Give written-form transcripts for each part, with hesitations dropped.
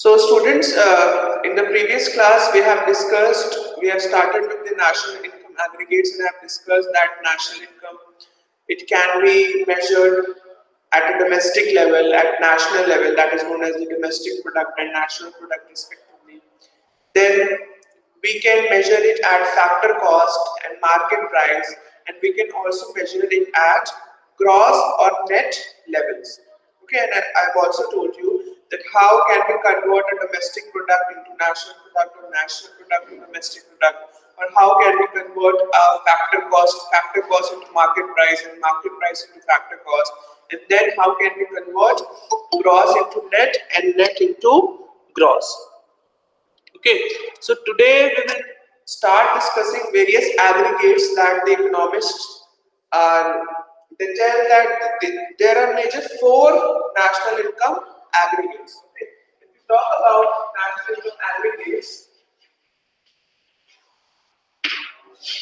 So students, in the previous class we have started with the national income aggregates, and I have discussed that national income, it can be measured at a domestic level, at national level, that is known as the domestic product and national product respectively. Then we can measure it at factor cost and market price, and we can also measure it at gross or net levels. Okay, and I've also told you that how can we convert a domestic product into national product or national product into domestic product, or how can we convert a factor cost into market price and market price into factor cost, and then how can we convert gross into net and net into gross. Okay, so today we will start discussing various aggregates that the economists are. They tell that there are major 4 national income aggregates. Okay, if we talk about national income aggregates,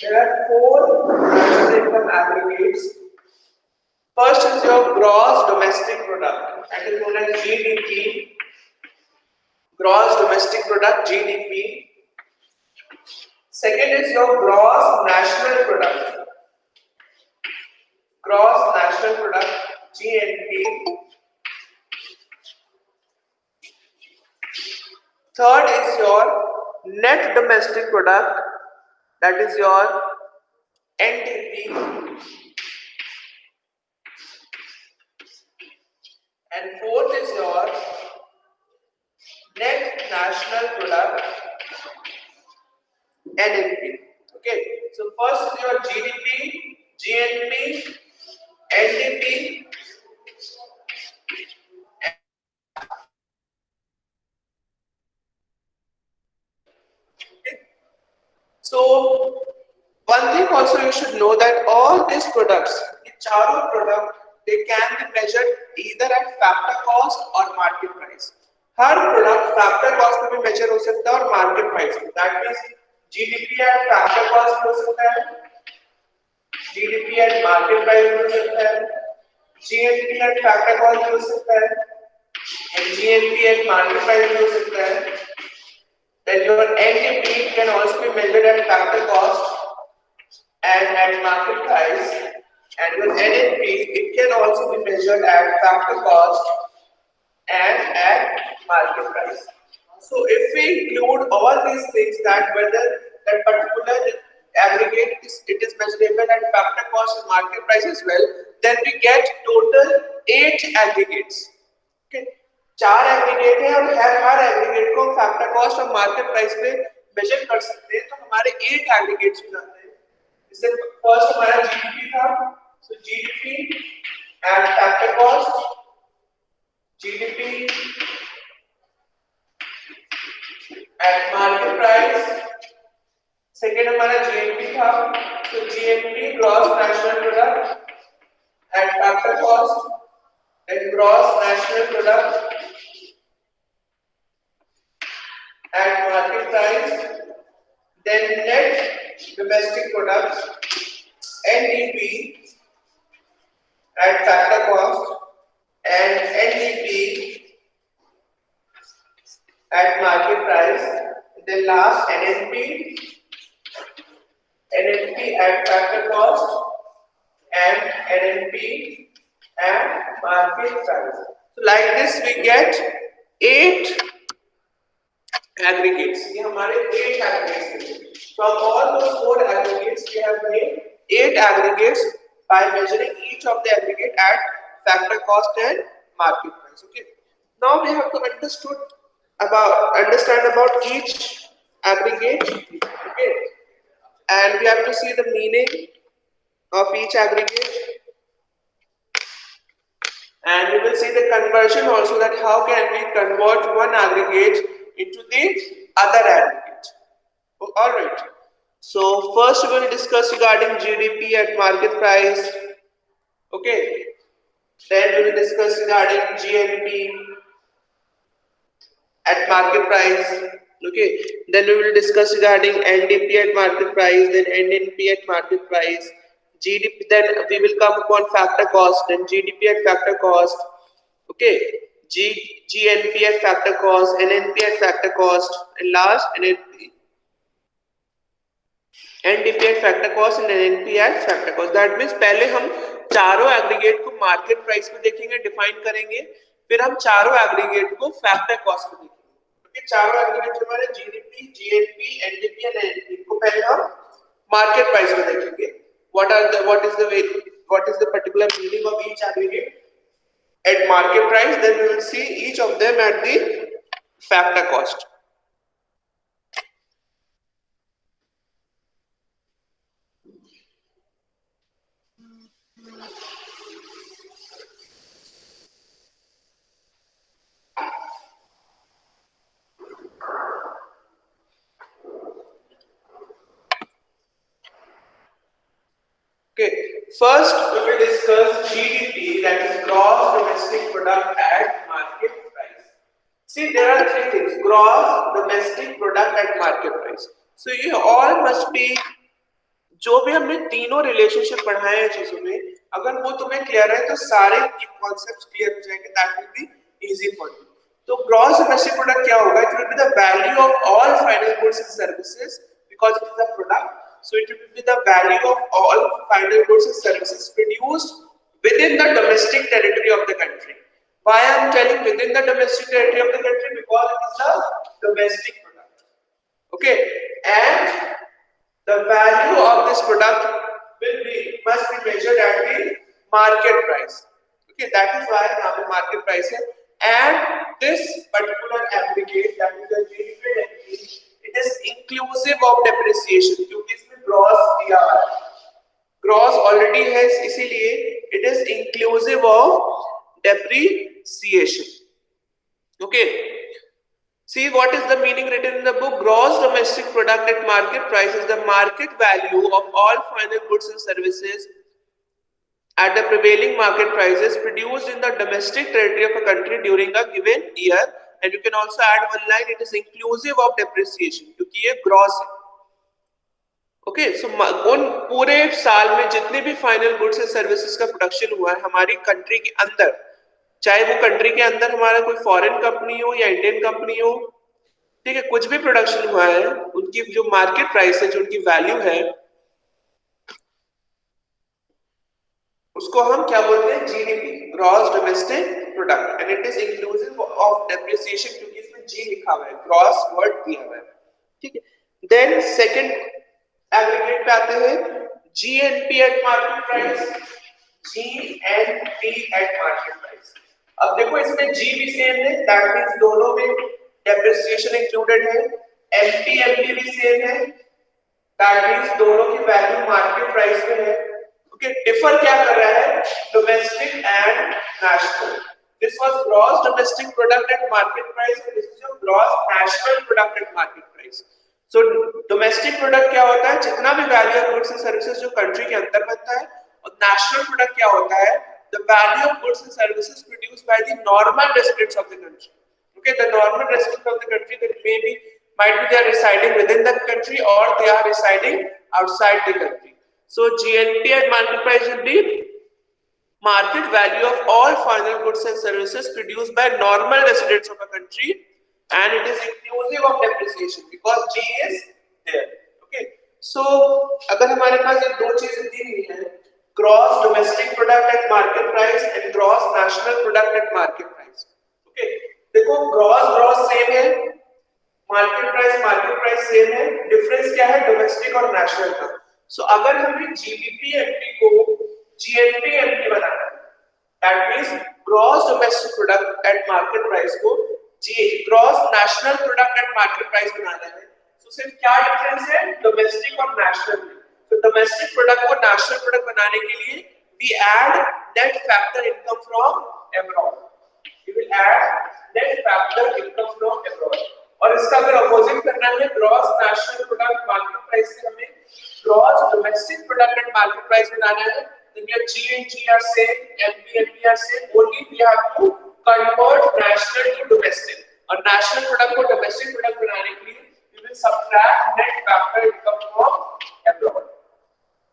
there are 4 national income aggregates. First is your gross domestic product, that is known as GDP. Gross domestic product, GDP. Second is your gross national product. Gross national product, GNP. Third is your net domestic product, that is your NDP. And fourth is your net national product, NNP. Okay, so first is your GDP, GNP, NDP. So one thing also you should know that all these products, the charo product, they can be measured either at factor cost or market price. Her product factor cost पे भी measure हो सकता है और market price पे. That means GDP at factor cost हो सकता है, GDP at market price हो सकता है, GNP at factor cost हो सकता है, and GNP at market price हो सकता है. Then your NDP can also be measured at factor cost and at market price, and your NNP, it can also be measured at factor cost and at market price. So if we include all these things, that whether that particular aggregate it is measurable at factor cost and market price as well, then we get total 8 aggregates. Okay, 4 aggregate है और हर aggregate को factor cost और market price पे major कर सकते हैं, तो हमारे 8 एग्रीगेट्स हो जाते हैं. इससे फर्स्ट हमारा जीडीपी था, so GDP at factor cost, GDP at market price. Second हमारा जीएनपी था, so GNP gross national product at factor cost and gross national product at market price. Then net domestic product, NDP at factor cost and NDP at market price. Then last NNP at factor cost and NNP and market price. So like this we get 8 aggregates. ये हमारे 8 aggregates. From all those 4 aggregates we have made 8 aggregates by measuring each of the aggregate at factor cost and market price. Okay. Now we have to understand about each aggregate. Okay. And we have to see the meaning of each aggregate. And we will see the conversion also, that how can we convert one aggregate into the other aggregate. Alright. So first we will discuss regarding GDP at market price. Okay. Then we will discuss regarding GNP at market price. Okay. Then we will discuss regarding NDP at market price, then NNP at market price. GDP, then we will come upon factor cost, then GDP at factor cost. Okay, GNP at factor cost, NNP at factor cost, and last NDP at factor cost and NNP at factor cost. That means पहले हम चारों aggregate को market price में देखेंगे, define करेंगे, फिर हम चारों एग्रीगेट को फैक्टर कॉस्ट में देखेंगे। क्योंकि चारों एग्रीगेट हमारे GDP, GNP, NDP and NNP को पहले हम मार्केट प्राइस में देखेंगे। What is the particular meaning of each aggregate at market price? Then we will see each of them at the factor cost. Okay, first we will discuss GDP, that is gross domestic product at market price. See, there are three things: gross domestic product at market price. So you all must be, जो भी हमने तीनों relationship पढ़ाए हैं चीजों में, अगर वो तुम्हें क्लियर है तो सारे कॉन्सेप्ट्स क्लियर हो जाएंगे, that will be easy for you. तो ग्रॉस डोमेस्टिक प्रोडक्ट क्या होगा? It will be the value of all final goods and services, because it is a product. So it will be the value of all final goods and services produced within the domestic territory of the country. Why I am telling within the domestic territory of the country? Because it is a domestic product. Okay, and the value of this product must be measured at the market price. Okay, that is why now the market price है. And this particular aggregate, that is the GDP entry, it is inclusive of depreciation, क्योंकि इसमें gross दिया है, gross already है, इसीलिए it is inclusive of depreciation. Okay, see what is the meaning written in the book. Gross domestic product at market price is the market value of all final goods and services at the prevailing market prices produced in the domestic territory of a country during a given year. And you can also add one line, it is inclusive of depreciation, क्योंकि ये gross है. Okay, सो उन पूरे साल में जितने भी final goods and services का प्रोडक्शन हुआ है हमारी कंट्री के अंदर, चाहे वो कंट्री के अंदर हमारा कोई फॉरेन कंपनी हो या इंडियन कंपनी हो, ठीक है, कुछ भी प्रोडक्शन हुआ है, उनकी जो मार्केट प्राइस है, जो उनकी वैल्यू है, उसको हम क्या बोलते हैं? GDP, gross domestic product, and it is inclusive of depreciation, क्योंकि इसमें जी लिखा हुआ है, ग्रॉस वर्ड दिया हुआ है, ठीक है। देन सेकंड एग्रीगेट पे आते हैं, GNP at market price, GNP at market price. अब देखो इसमें जी भी सेम है, दैट मींस दोनों में डेप्रिसिएशन इंक्लूडेड है, एमपी भी सेम है, दैट मींस दोनों की वैल्यू मार्केट प्राइस में है। ओके, डिफर क्या कर रहा है? Domestic and national. This was gross domestic product at market price, and this is your gross national product at market price. So domestic product क्या होता है? जितना भी value of goods and services जो कंट्री के अंदर बनता है, और नेशनल प्रोडक्ट क्या होता है? The value of goods and services produced by the normal residents of the country. Okay, the normal residents of the country that may be might be they are residing within the country or they are residing outside the country. So GNP at market price will be market value of all final goods and services produced by normal residents of a country, and it is inclusive of depreciation because G is there. Okay, so अगर हमारे पास ये दो चीजें दी हुई हैं, gross domestic product at market price and gross national product at market price. Okay, देखो gross same है, market price same है, डिफरेंस क्या है? डोमेस्टिक और नेशनल का। सो अगर हमें जीडीपी एमपी को जीएनपी एमपी बनाना है, that means gross domestic product at market price को gross national product at market price बनाना है, तो सिर्फ क्या डिफरेंस है? डोमेस्टिक और नेशनल में। तो डोमेस्टिक प्रोडक्ट को नेशनल प्रोडक्ट बनाने के लिए we add net factor income from abroad, we will add net factor income from abroad. और इसका अगर अपोजिट करना है, gross national product market price से हमें gross domestic product at market price बनाना है, then your G and G are same, MP and P are same, only we have to convert national to domestic, और national product को domestic product बनाने के लिए we will subtract net factor income from abroad.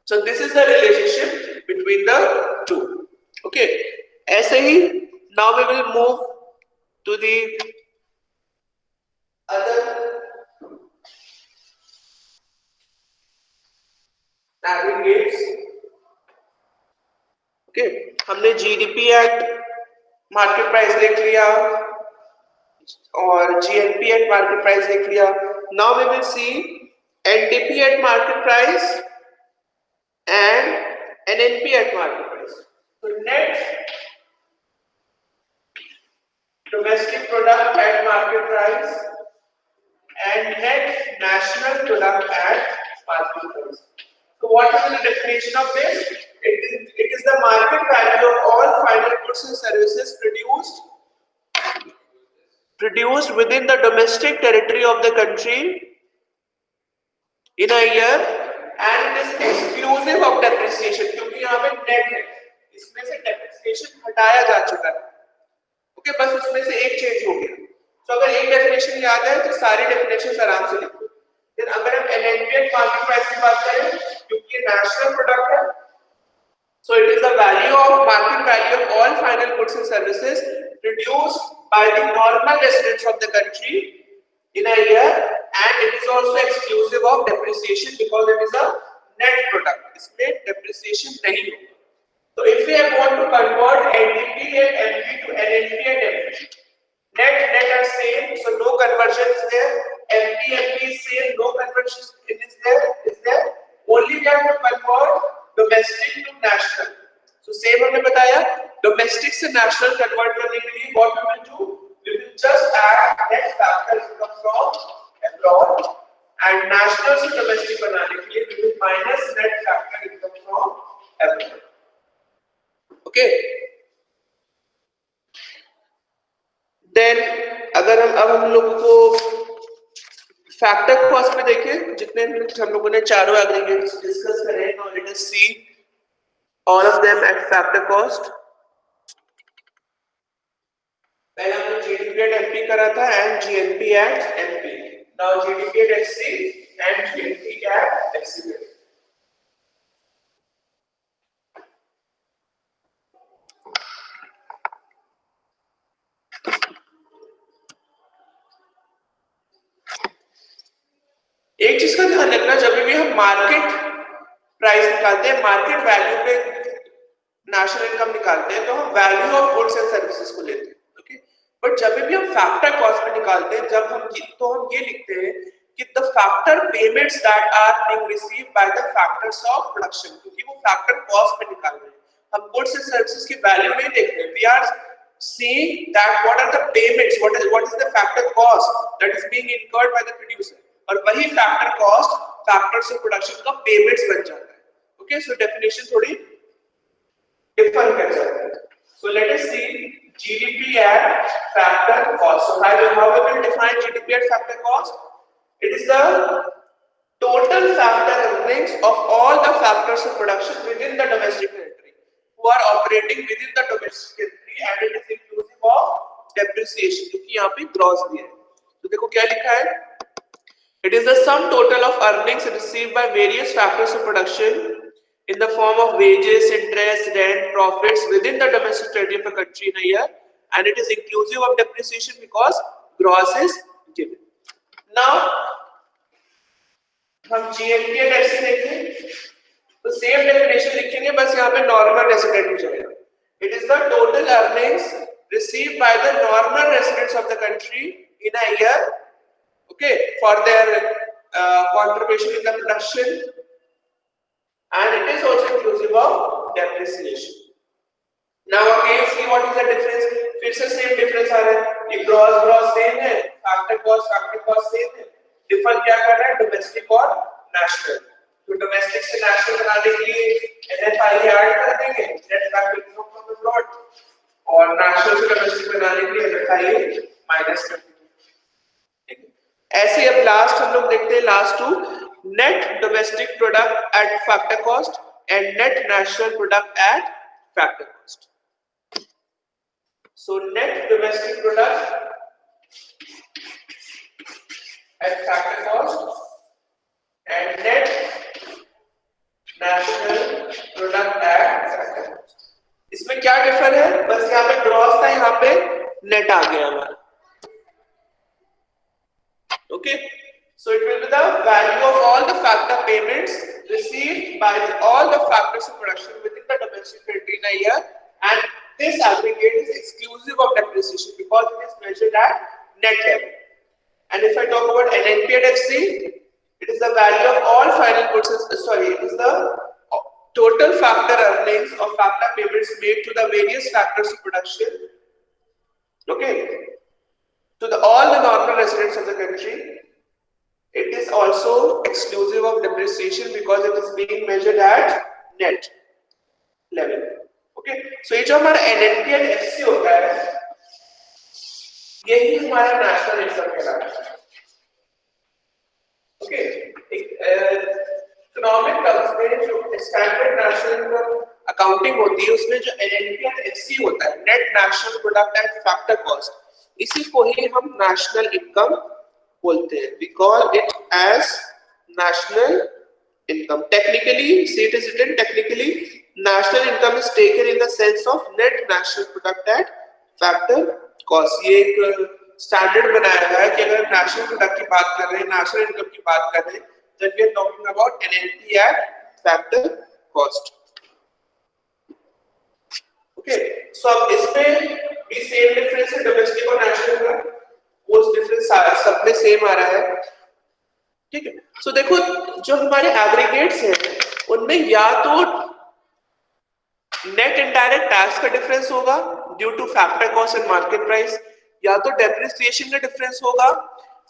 So this is the relationship between the two. Okay, ऐसे ही now we will move to the other aggregates. Okay, हमने GDP at market price देख लिया और GNP at market price देख लिया. Now we will see NDP at market price and NNP at market price. So net domestic product at market price and net national product at market price. So what is the definition of this? It is the market value of all final goods and services produced within the domestic territory of the country in a year, and it is exclusive of depreciation. क्योंकि यहाँ पे net है, इसमें से depreciation हटाया जा चुका है. ओके, बस उसमें से एक चेंज हो गया. तो अगर एक डेफिनेशन याद है तो सारी डेफिनेशंस आराम से लिखो. देन अगर हम एनएनपी मार्केट प्राइस की बात करें, क्योंकि ये नेशनल प्रोडक्ट है, so it is the value of market value of all final goods and services produced by the normal residents of the country in a year, and it is also exclusive of depreciation because it is a net product. इसमें depreciation नहीं होगा. So if we want to convert NDP and MP to NNP and MP, net are same, so no conversion is there. MP is same, no conversion is there. Only we have to convert domestic to national. So same हमने बताया, domestic से national convert करने के लिए what we will do? We will just add net factor income from abroad, and national से domestic बनाने के लिए we will minus net factor income from abroad. Okay. Then अगर हम लोगों को फैक्टर कॉस्ट पे देखें, जितने हम लोगों ने चारों एग्रीगेट्स डिस्कस करे हैं, और let us see all of them at factor cost. पहले हमने जीडीपी एट एमपी करा था and GNP at MP. Now GDP at FC and GNP at FC. एक चीज का ध्यान रखना, जब भी हम मार्केट प्राइस निकालते हैं, मार्केट वैल्यू पे नेशनल इनकम निकालते हैं, तो हम value of goods and services को लेते हैं. ओके, बट जब भी हम फैक्टर कॉस्ट पे निकालते हैं, जब हम ये लिखते हैं कि the factor payments that are being received by the factors of production, क्योंकि वो फैक्टर कॉस्ट पे निकाल रहे हैं. हम गुड्स एंड सर्विसेज की वैल्यू नहीं देख रहे हैं. We are seeing that what are the payments, what is the factor cost that is being incurred by the producer, और वही factor cost factors of production का पेमेंट्स बन जाता है. ओके, सो डेफिनेशन थोड़ी डिफर कर जाता है. So let us see GDP at factor cost. So how we will define GDP at factor cost? It is the total factor earnings of all the factors of production within the domestic territory who are operating within the domestic territory, and it is inclusive of depreciation, क्योंकि यहाँ पे gross दिया है. तो देखो क्या लिखा है. It is the sum total of earnings received by various factors of production in the form of wages, interest, rent, profits within the domestic territory of a country in a year, and it is inclusive of depreciation because gross is given. Now, हम GNP and FC देखें, तो same definition लिखेंगे, बस यहाँ पे normal resident हो जाएगा. It is the total earnings received by the normal residents of the country in a year, okay, for their contribution in the production, and it is also inclusive of depreciation. Now again see what is the difference. फिर से same difference आ रहा है. ये gross same है, factor cost same है. Differ क्या कर रहा है, डोमेस्टिक और नेशनल. तो डोमेस्टिक से नेशनल बनाने के लिए एनएफआई ऐड कर देंगे, net factor income from abroad, और नेशनल से डोमेस्टिक बनाने के लिए एनएफआई माइनस कर देंगे. ऐसे अब लास्ट हम लोग देखते हैं, last two net domestic product at factor cost and net national product at factor cost. So net domestic product at factor cost and net national product at factor cost. इसमें क्या डिफर है, बस यहाँ पे ग्रॉस था, यहाँ पे net आ गया हमारा. Okay, so it will be the value of all the factor payments received by all the factors of production within the domestic territory in a year, and this aggregate is exclusive of depreciation because it is measured at net level. And if I talk about NNP and FC, it is the value of all final goods. It is the total factor earnings or factor payments made to the various factors of production. Okay, to all the normal residents of the country. It is also exclusive of depreciation because it is being measured at net level. Okay, so ये जो हमारा NNP and FC होता है, यही हमारा national income कहलाता है. Okay, economic terms में जो स्टैंडर्ड नेशनल इनकम अकाउंटिंग होती है, उसमें जो NNP and FC होता है, net national product and factor cost, इसी को ही हम नेशनल इनकम बोलते हैं. We call it as national income. Technically, see it is written technically, national income is taken in the sense of net national product at factor cost. ये एक standard बनाया गया है कि अगर नेशनल प्रोडक्ट की बात कर रहे हैं, नेशनल इनकम की बात कर रहे हैं, then we are talking about NNP at factor cost. Okay, so अब इसमें भी सेम डिफरेंस है डोमेस्टिक और नेशनल का. वो डिफरेंस सब में सेम आ रहा है. ठीक है, सो देखो जो हमारे एग्रीगेट्स हैं उनमें या तो नेट इनडायरेक्ट टैक्स का डिफरेंस होगा due to factor cost and market price, या तो डेप्रिसिएशन का डिफरेंस होगा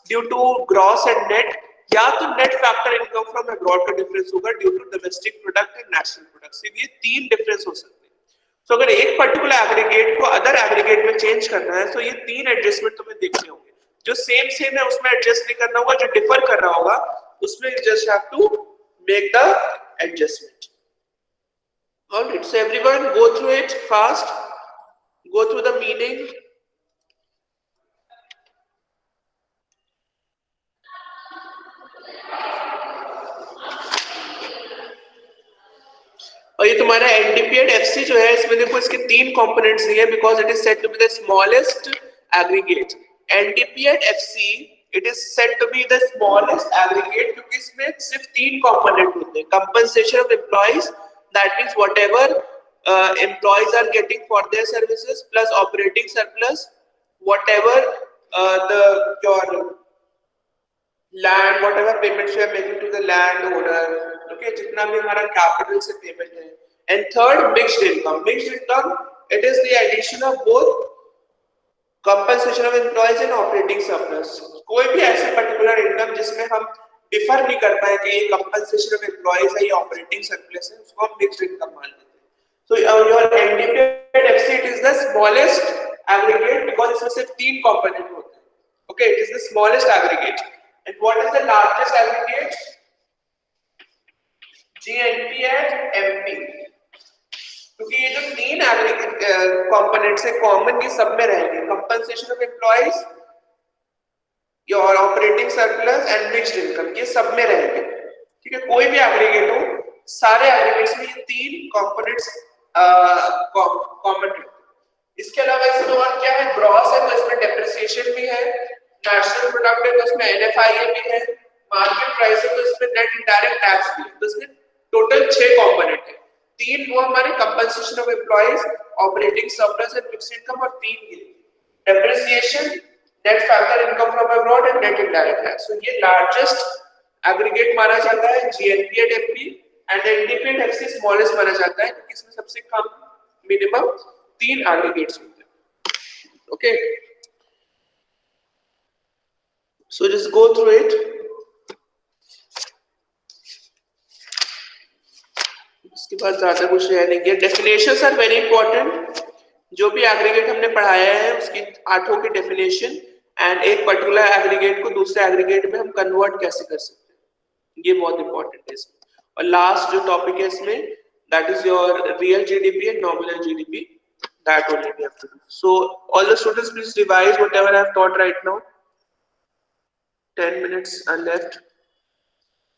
due to gross and net, या तो net factor income from abroad का डिफरेंस होगा due to domestic product and national product. ये तीन डिफरेंस हो सकते हैं. तो अगर एक पर्टिकुलर एग्रीगेट को अदर एग्रीगेट में चेंज करना है तो ये तीन एडजस्टमेंट तुम्हें देखने होंगे. जो सेम है उसमें एडजस्ट नहीं करना होगा, जो डिफर कर रहा होगा उसमें just have to make the adjustment. Alright, so everyone go through it fast, go through the meaning. और ये तुम्हारा एनडीपी एंड एफसी जो है, इसमें देखो इसके तीन कंपोनेंट्स दिए हैं because it is said to be the smallest aggregate. NDP and FC, it is said to be the smallest aggregate क्योंकि इसमें सिर्फ तीन component होते हैं. Compensation of employees, that means whatever employees are getting for their services, plus operating surplus, whatever your land, whatever payments we are making to the landowner, okay, जितना भी हमारा capital से payment है. And third, mixed income. Mixed income, it is the addition of both compensation of employees and operating surplus. कोई भी ऐसे particular income जिसमें हम डिफर नहीं कर पाए कि ये कंपनसेशन ऑफ एम्प्लॉइज है या ऑपरेटिंग सरप्लस है, उसको हम मिक्स्ड इनकम मान लेते हैं. So your NDP and FC, it is the smallest aggregate because इसमें सिर्फ तीन कंपोनेंट होते हैं. Okay, it is the smallest aggregate. And what is the largest aggregate? GNP and MP. क्योंकि ये जो तीन एग्रीगेट कंपोनेंट्स है कॉमन, ये सब में रहेंगे. Compensation of employees, your operating surplus and mixed income, ये सब में रहेंगे. ठीक है, कोई भी एग्रीगेट हो, सारे एग्रीगेट्स में ये तीन कंपोनेंट्स कॉमन रहते हैं. इसके अलावा इसमें और क्या है? ग्रॉस है तो इसमें डेप्रिसिएशन भी है, नेशनल प्रोडक्ट है तो इसमें एनएफआईए भी है, मार्केट प्राइस है तो इसमें नेट इनडायरेक्ट टैक्स भी है. तो इसमें टोटल 6 कंपोनेंट है. तीन वो हमारे compensation of employees, operating surplus and fixed income, और तीन ये depreciation, net factor income from abroad and net indirect tax. So ये लार्जेस्ट एग्रीगेट माना जाता है GNP and FP, and NDP and FC smallest माना जाता है क्योंकि इसमें सबसे कम मिनिमम तीन एग्रीगेट्स होते हैं. Okay, so just go through it. इसके बाद ज्यादा कुछ है नहीं. Definitions are very important. जो भी एग्रीगेट हमने पढ़ाया है उसकी 8 की डेफिनेशन, एंड एक पर्टिकुलर एग्रीगेट को दूसरे एग्रीगेट में हम कन्वर्ट कैसे कर सकते हैं, ये बहुत इंपॉर्टेंट है इसमें. और लास्ट जो टॉपिक है इसमें, that is your real GDP and nominal GDP. That only we have to do. So all the students please revise whatever I have taught right now. 10 minutes are left.